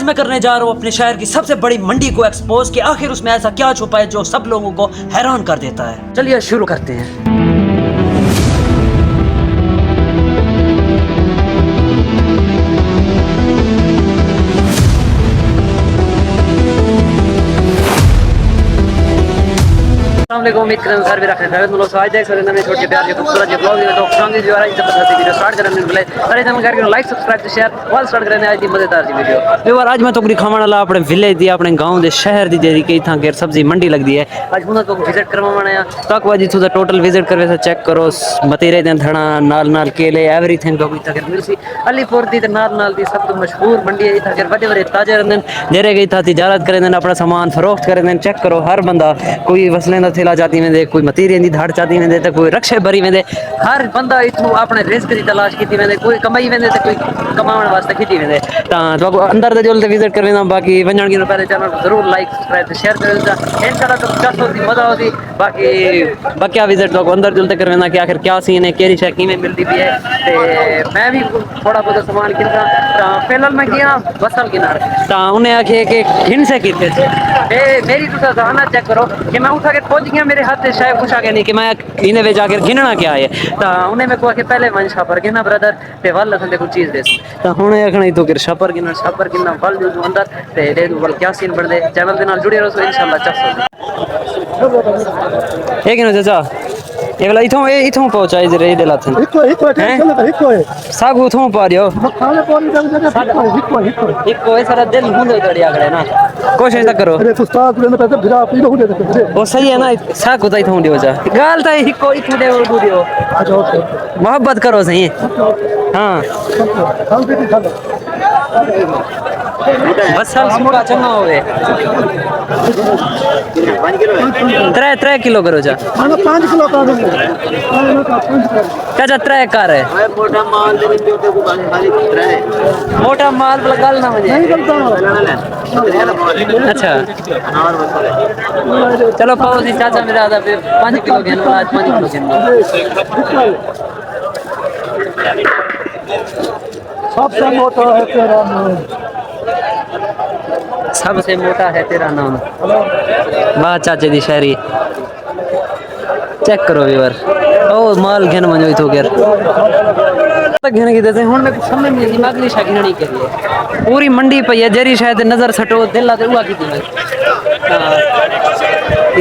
मैं करने जा रहा हूँ अपने शहर की सबसे बड़ी मंडी को एक्सपोज कि आखिर उसमें ऐसा क्या छुपा है जो सब लोगों को हैरान कर देता है। चलिए शुरू करते हैं। उम्मीद करें घर भी रखने हैं लोग आज देख सकते हैं छोटे प्यार के खूबसूरत जो ब्लॉग तो फ्रॉम जो है जबरदस्त वीडियो स्टार्ट करने मिले अरे हम करके लाइक सब्सक्राइब शेयर वाल स्टार्ट करने आज दी मजेदार सी वीडियो यार आज मैं तो पूरी खाने वाला अपने विलेज दी अपने गांव दे शहर दी जेरी कई था के सब्जी मंडी लगदी है आज हुन तो विजिट करवाना है तक वाजी तुझा टोटल विजिट करवे से चेक करो मतीरे दे धड़ा नाल नाल केले एवरीथिंग तो तक मिलसी अलीपुर दी नाल नाल दी सब तो मशहूर मंडी है तक बड़े बड़े ताजे रहंदन जेरे गई था तिजारत करेंदन अपना सामान फरोख्त करेंदन चेक करो हर बंदा कोई वसलें दा थैला जाती वेंदे कोई मतीरे दी धाड़ चाती वेंदे ते कोई रक्षे भरी वेंदे हर बंदा इथों अपने रिस्क दी तलाश कीती वेंदे कोई कमाई वेंदे ते कोई कमावन वास्ते खीती वेंदे तां तो अंदर दे जोल ते विजिट कर वेंदा बाकी वणन की पहले चैनल को जरूर लाइक सब्सक्राइब ते शेयर कर इंशाल्लाह तो चट होती मजा होती बाकी बकिया विजिट तो अंदर जोल ते कर वेंदा कि आखिर क्या सीन है केरी शे कीमे मिलदी भी है ते मैं भी थोड़ा बहुत सामान किनदा तां फिलहाल मैं गया बसल किनार तां उन्हें आखे कि घिन से कीते ए मेरी तो जाना चेक करो कि मैं उठा के पहुंच गया मेरे हाथ से शायद कुछ आगे नहीं कि मैं इन्हें वे जाकर गिनना क्या है तो उन्हें मैं को कि पहले वन छापर गिना ब्रदर ते वल संदे कुछ चीज दे तो हुने आखना तो कि छापर गिनना वल जो अंदर ते दे दो वल क्या सीन बन दे चैनल दे नाल जुड़े रहो इंशाल्लाह चल एक ना चाचा ये वाला इथों पहुंचा इधर ये दिलाते हैं इको सागु थों पा रियो खाने पानी का इको सारा दिन हुंदे तड़ी आगड़े ना कोशिश तक करो अरे उस्ताद ने पैसे भिरा पी लो दे वो सही है ना सागु ताई थों दियो जा गाल ताई इको इथों दे उड़ दियो अच्छा मोहब्बत करो सही हां बस साल सुका चंगा होवे 3 किलो करो जा 5 किलो कर दो चाचा 3 कर है मोटा माल दे छोटे को खाली 3 मोटा माल गल ना मुझे नहीं गलता अच्छा चलो पाओ जी चाचा मेरा आधा 5 किलो घेनो आज 5 किलो घेनो सबसे मोटा है तेरा नाम सबसे मोटा है तेरा नाम वाह चाचे दी शायरी चेक करो व्यूअर ओ माल घेन मजो तो गेर घेने की देते हुन मैं समझ नहीं आती अगली शायद नहीं करिए पूरी मंडी पई है जेरी शायद नजर सटो दिल आते हुआ की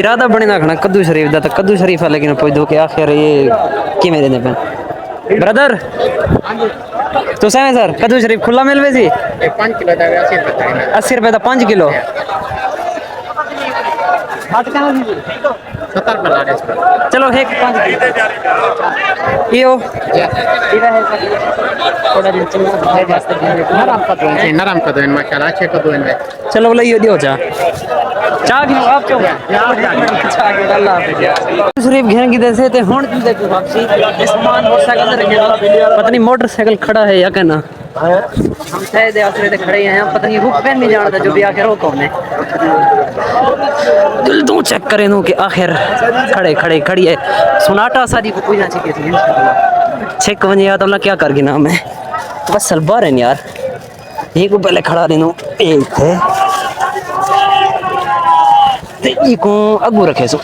इरादा बने ना खना कद्दू शरीफ दा तो कद्दू शरीफ है लेकिन पूछ दो कि आखिर ये किवें देने पे ब्रदर तो सर कद्दू शरीफ खुला मिलवे सी 5 किलो दा 80 रुपए दा 5 किलो हाथ का 70 रुपए ला चलो एक 5 किलो यो इधर है थोड़ा दिन चलना है वास्ते नरम का दो माशाल्लाह अच्छे का दो चलो बोला यो दियो जा चाह की आप क्यों चाह के अल्लाह हाफिज शरीफ घेन की देसे ते हुन की दे वापसी सामान मोटरसाइकिल ते रखे पता नहीं मोटरसाइकिल खड़ा है या कहना हम शायद आसरे ते खड़े हैं पता नहीं रुक पे नहीं जानता जो भी आखिर वो कौन है दिल तो चेक करें नो कि आखिर खड़े खड़ी है सुनाटा सारी को कोई ना चाहिए थी इंशाल्लाह चेक वने या तो क्या कर गिना मैं बस सल बाहर है यार ये को पहले खड़ा रहनो एक है ते इको अगू रखे सो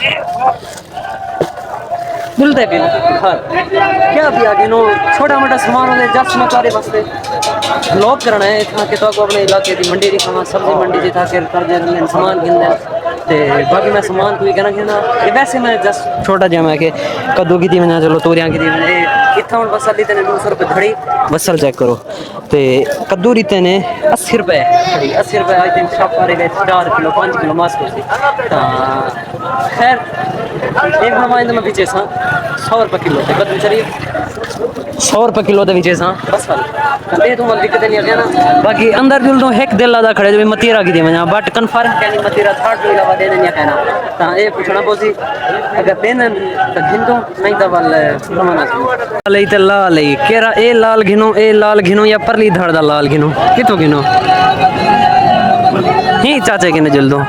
मिलते भी क्या भी आगे नो छोटा मोटा सामान होने जस्ट मचारे वास्ते ब्लॉग करना है था कि तो अपने इलाके की मंडी दिखावा सब्जी मंडी जी था के कर दे सामान गिनने ते बाकी मैं सामान कोई कहना गिना ये वैसे मैं जस्ट छोटा जिहा मैं कि कद्दू की थी मैंने चलो तोरियां की थी मैंने इतना हुन बसल ली तेने 200 रुपए धड़ी बसल चेक करो ते कद्दू रीते ने 80 रुपए 80 रुपए आई थिंक शॉप पर गए 4 किलो 5 किलो मास्को से खैर एक हमारे में पीछे सा 100 रुपए किलो थे कद्दू शरीफ 100 रुपए किलो दे विचे सा बस वाल ये तो मल दिक्कत नहीं है ना बाकी अंदर जुल तो एक दिल आदा खड़े जो मतीरा की दी मैं बट कंफर्म कहनी मतीरा थर्ड जो लगा दे देनी कहना ता ये पूछना पोसी अगर देन तो घिन तो नहीं तो वाल रमाना ले ते लाल है केरा ए लाल घिनो या परली धड़ दा लाल घिनो कितो घिनो ही चाचा किने जुल दो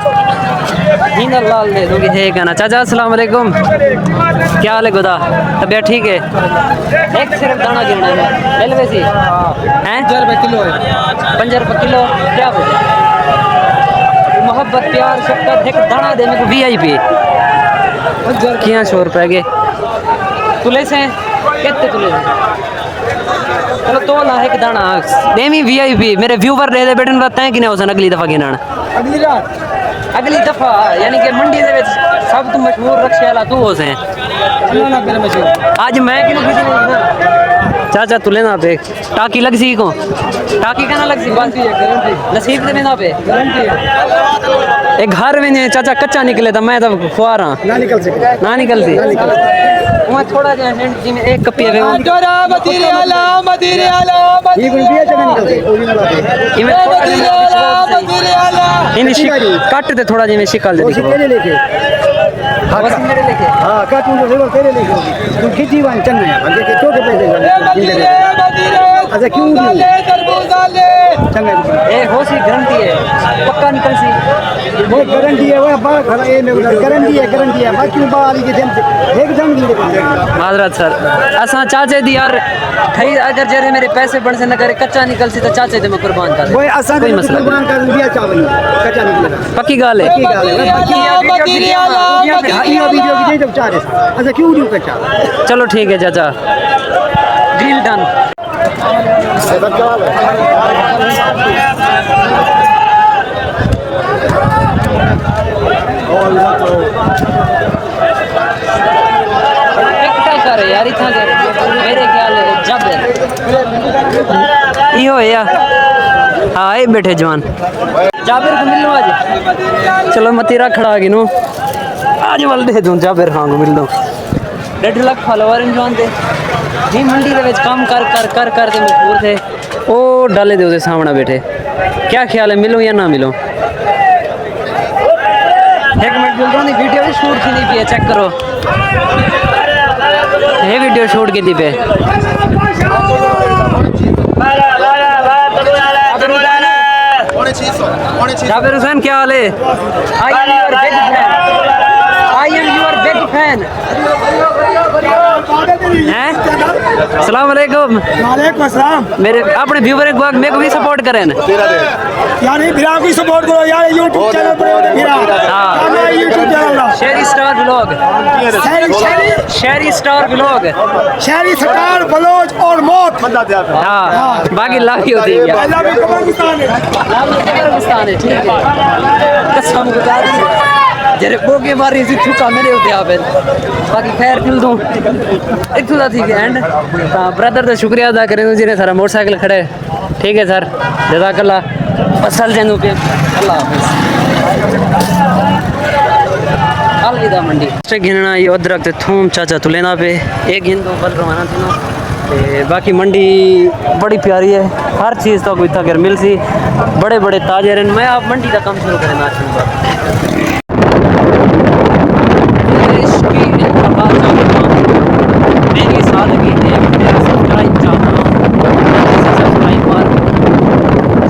हीना लाल दे दोगे है कहना चाचा अस्सलाम वालेकुम क्या हाल है खुदा तबीयत ठीक है एक सिर्फ दाना गिरना है एलवेसी हैं 5 रुपए किलो है 5 रुपए किलो क्या बोल मोहब्बत प्यार शफकत एक दाना दे मेरे को वीआईपी क्या 100 रुपए के तुले से कितने तुले चलो तो ला एक दाना देमी वीआईपी मेरे व्यूवर दे दे बेटन बताएं कि नहीं हो सन अगली दफा गिनन अगली दफा यानी कि मंडी दे विच सब तो मशहूर रक्षे वाला तू हो से आज मैं कि चाचा तुले ना पे टाकी लग सी को टाकी कहना लग सी बात नसीब दे ना पे एक घर में नहीं चाचा कच्चा निकले तो मैं तो खुआ रहा ना निकलती मैं थोड़ा जा जी में एक कपिया वे मदीरे आला ये गुंडिया जगह निकलती ये मैं काट दे थोड़ा जी में शिकल दे लेके बस मेरे लेके हां काट मुझे जरूर तेरे लेके तू खींची वन चन्ने बंदे के चोके पैसे अच्छा क्यों चंगा ए होसी गारंटी है पक्का निकल सी वो गारंटी है वो बा खड़ा ए में गारंटी है बाकी बाली के दिन एकदम माजरत सर असा चाचे दी यार खई अगर जरे मेरे पैसे बन से न करे कच्चा निकल सी तो चाचे दे मैं कुर्बान कर कोई असा कोई मसला कुर्बान कर दिया चावल कच्चा निकलेगा पक्की गाल है वीडियो की जब चाह रहे अच्छा क्यों वीडियो कच्चा चलो ठीक है चाचा डील डन यार इतना मेरे ख्याल जब यो या हाँ ये बैठे जवान जाबिर को मिल लो आज चलो मतीरा खड़ा गिनो आज वाल दे दूं जाबिर खान को मिल दो 1.5 लाख फॉलोवर जवान थे जी मंडी के विच काम कर के मजबूर थे ओ डाले दे उसके सामने बैठे क्या ख्याल है मिलो या ना मिलो एक मिनट बोल रहा हूँ वीडियो भी शूट की नहीं पिया चेक करो ये वीडियो शूट की थी पे जाबिर हुसैन क्या हाल है I am your big fan हैं अस्सलाम वालेकुम वालेकुम अस्सलाम मेरे अपने व्यूवर को मेरे को भी सपोर्ट करें यार ये फिर आप भी सपोर्ट करो यार YouTube चैनल पर होते फिर हां YouTube चैनल शेरी स्टार व्लॉग शेरी स्टार व्लॉग और मौत हां बाकी लागी होती है अल्लाह भी कब्रिस्तान है ठीक है कसम खुदा दी जरे बोगे मारी सी थुका मेरे होते आवे बाकी खैर चल दूं एक तो ठीक है एंड ब्रदर का शुक्रिया अदा करें जिन्हें सारा मोटरसाइकिल खड़े ठीक है सर जज़ाकल्लाह असल जनू पे अल्लाह हाफिज़ अलविदा मंडी गिनना ये अदरक ते थूम चाचा तुलेना पे एक गिन दो बल रवाना थी बाकी मंडी बड़ी प्यारी है हर चीज़ तो कोई तक मिल सी बड़े बड़े ताजे रन मैं आप मंडी का काम शुरू करें ना मेरी सादगी है मेरा सब्सक्राइब चाहता हूँ सब्सक्राइब मार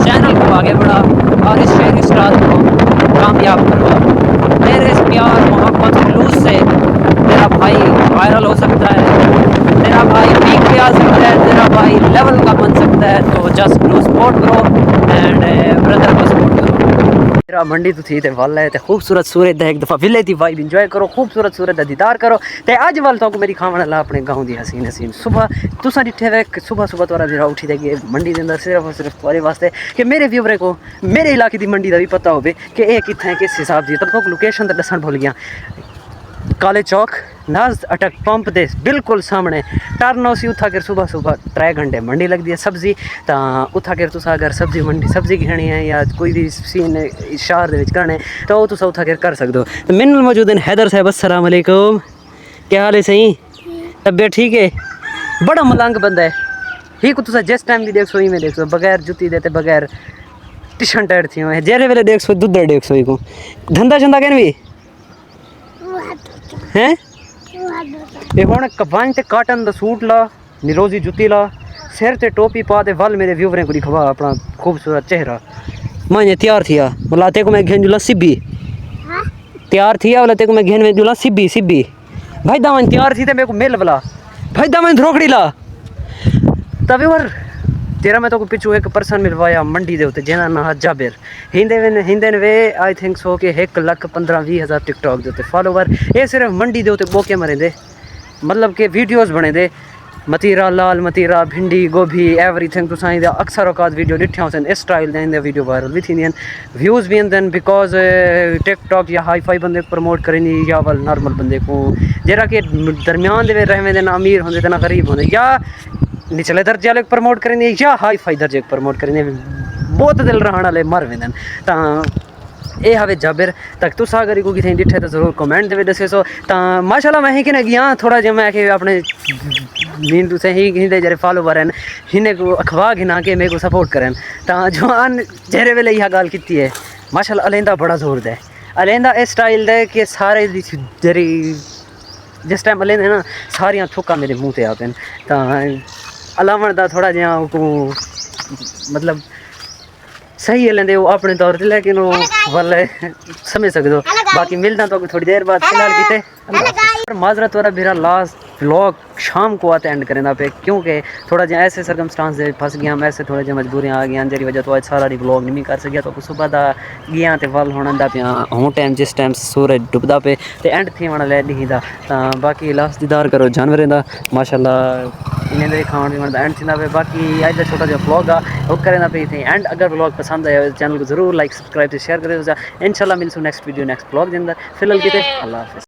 चैनल को आगे बढ़ा और इस शेयर स्टार को कामयाब करवा मेरे इस प्यार मोहब्बत खलूस से तेरा भाई वायरल हो सकता है तेरा भाई पीक पे आ सकता है तेरा भाई लेवल का बन सकता है तो जस्ट डू सपोर्ट करो एंड ब्रदर को सपोर्ट करो तेरा मंडी तो थी ते वाला है ते खूबसूरत सूरत दा एक दफ़ा विले दी वाइब एंजॉय करो खूबसूरत सूरत दा दीदार करो ते अज वाल तो मेरी खावण ला अपने गाँव दी हसीन हसीन सुबह तुसा डिठे वे सुबह तोरा जरा उठी दे मंडी दे अंदर सिर्फ और सिर्फ तुम्हारे वास्ते कि मेरे व्यूवरे को मेरे इलाके दी मंडी दा भी पता होवे कि ये कित्थे किस हिसाब दी तब लोकेशन ते दसन भूल गया काले चौक नाज अटक पंप दे बिल्कुल सामने टर्न सी उठा कर सुबह 3 घंटे मंडी लगती है सब्जी तो उठा कर तुसा अगर सब्जी घेनी है या कोई भी सीन शहर दे विच करने तो वो तुसा उठा कर सकते हो तो मेरे नाल मौजूद हैं हैदर साहब अस्सलाम वालेकुम क्या हाल है सही तबीयत ठीक है बड़ा मलंग बंदा है ही को तुसा जिस टाइम भी देखो ही में देखो बगैर जुती देते बगैर टी-शर्ट टाइट थी जेरे वेले देखो दुधर देखो ही को धंधा चंदा कहन भी हैं ये हुण कबान ते काटन दा सूट ला निरोजी जुती ला सिर ते टोपी पा दे वल मेरे व्यूवरें को दिखवा अपना खूबसूरत चेहरा मैं तैयार थिया बोला ते को मैं घेन जुला सिब्बी तैयार थिया बोला ते को मैं घेन में जुला सिब्बी भाई दामन तैयार थी ते मेरे को मिल बोला भाई दामन धरोकड़ी ला तब व्यूवर तेरा मैं तो पिछू एक परसन मिलवाया मंडी के उत्ते जिन्हें ना जाबिर हिंदे वे आई थिंक सो कि 1,15,20,000 टिकटॉक के उत्ते फॉलोवर। ये सिर्फ मंडी के उत्ते बोके मरे दे, मतलब कि वीडियोज़ बने दे मतीरा लाल मतीरा भिंडी गोभी एवरीथिंग तुसां दा अक्सर औकात वीडियो ॾिठियां हुजनि इस स्टाइल दे वीडियो वायरल भी थींदियूं आहिनि, व्यूज़ भी ईंदा आहिनि बिकॉज टिकटॉक या हाई फाई बंदे को प्रमोट करेंदी या वल नॉर्मल बंदे को जेह्ड़ा कि दरम्यान दे रह वेंदे ना अमीर होंदे ते ना गरीब होंदे, या निचले दर्जे वाले को प्रमोट करेंदी या हाई फाई दर्जे को प्रमोट करेंदी, बहुत दिल रहण वाले मर वेंदे तां ये हवे जाबिर तक तुस अगर को कितें डिठे तो जरूर कमेंट दे दसे सो माशाल्लाह मैं ही कि गया थोड़ा जो मैं कि अपने मीन तुसें ही हिंदे जेरे फॉलोवर हैं हिन्ने को अखवा गिना के मेरे को सपोर्ट करें जवान जेरे वेले यह गाल की है माशाल्लाह अलेंदा बड़ा जोर दे अलेंदा इस स्टाइल दे कि सारे जेरी जिस टाइम अलेंदे ना सारियां थुक्का मेरे मुँह ते आते अलावण का थोड़ा जहा को मतलब सही है लेंदे वो अपने तौर पर, लेकिन वो वाले समझ सकते हो। बाकी मिलता तो थोड़ी देर बाद फिलहाल किते माजरत वाला मेरा लास्ट व्लॉग शाम को आते एंड करें पे क्योंकि थोड़ा जो ऐसे सरकमस्टांस फंस गया हम ऐसे थोड़ा जो मजबूरियाँ आ गई जी वजह तो आज सारा व्लॉग नहीं कर सकिया तो सुबह का गया तो वल होना पिया हूँ टाइम जिस टाइम सूरज डुबदा पे तो एंड थी वना लै डी दा बाकी लास्ट दीदार करो जानवरें का माशाल्लाह इन्हें दे खाण पीण का एंड थी पे। बाकी अज का छोटा जो व्लॉग आ वो करें पे थी एंड अगर व्लॉग पसंद आया चैनल को जरूर लाइक सब्सक्राइब शेयर करें इंशाल्लाह मिलसूँ नेक्स्ट वीडियो नेक्स्ट व्लॉग के अंदर। फिलहाल किते अल्लाह हाफिज़।